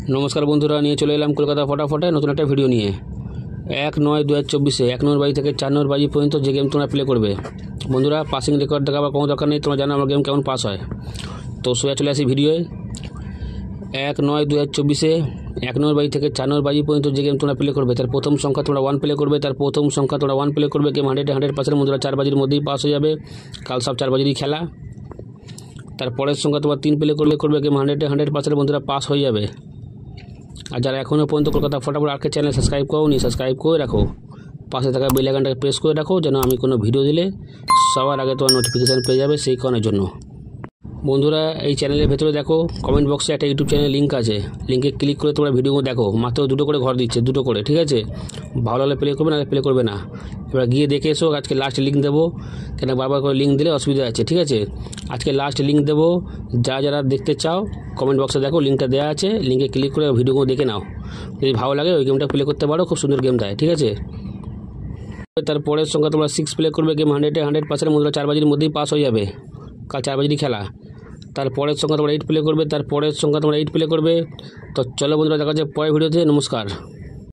नमस्कार बंधुरा निये चले एलाम कलकाता फटाफटे नतून एक भिडियो निये 1-9-2024 1 नंबर बाजी থেকে 4 नंबर बाजी पर्यन्त जे गेम তোমরা প্লে করবে বন্ধুরা পাসিং রেকর্ড দেখাবার কোনো দরকার নেই। তোমরা জানো আমার গেম কেমন পাস হয়। তো সোজা চলে আসি ভিডিওয়ে 1-9-2024 1 नंबर बाजी থেকে 4 नंबर बाजी पर्यन्त যে গেম তোমরা প্লে করবে তার প্রথম সংখ্যা তোমরা 1 প্লে করবে, তার প্রথম সংখ্যা তোমরা 1 প্লে করবে। গেম 100% বন্ধুরা 4 বাজির মধ্যেই পাস হয়ে যাবে। কাল সব 4 বাজিরই খেলা। তার পরের সংখ্যা তোমরা 3 প্লে করবে গেম 100% বন্ধুরা পাস হয়ে যাবে। আর যারা এখনও পর্যন্ত কলকাতা ফটাফট আর্কেড চ্যানেল সাবস্ক্রাইব করোনি সাবস্ক্রাইব করে রাখো, পাশে থাকা বেল আইকনটাকে প্রেস করে রাখো যেন আমি কোনো ভিডিও দিলে সবার আগে তোমার নোটিফিকেশান পেয়ে যাবে। সেই কারণের জন্য বন্ধুরা এই চ্যানেলের ভেতরে দেখো কমেন্ট বক্সে একটা ইউটিউব চ্যানেলের লিঙ্ক আছে, লিঙ্কে ক্লিক করে তোমরা ভিডিওগুলো দেখো। মাত্র 2টো করে ঘর দিচ্ছে, 2টো করে, ঠিক আছে। ভালো হলে প্লে করবে না প্লে করবে না। এবার গিয়ে দেখে এসো। আজকে লাস্ট লিঙ্ক দেবো, কেন বারবার করে লিঙ্ক দিলে অসুবিধা আছে, ঠিক আছে। আজকে লাস্ট লিঙ্ক দেবো, যারা দেখতে চাও কমেন্ট বক্সে দেখো লিঙ্কটা দেওয়া আছে, লিঙ্কে ক্লিক করে ভিডিওগুলো দেখে নাও। যদি ভালো লাগে ওই গেমটা প্লে করতে পারো, খুব সুন্দর গেম দেয়, ঠিক আছে। তারপরের সংখ্যা তোমরা 6 প্লে করবে গেম 100% বন্ধুরা 4 বাজির মধ্যেই পাস হয়ে যাবে। কাল 4 বাজিরই খেলা। তারপরের সংখ্যা তোমরা 8 প্লে করবে, তারপরের সংখ্যা তোমরা 8 প্লে করবে। তো চলো বন্ধুরা দেখা যাচ্ছে পরের ভিডিওতে। নমস্কার।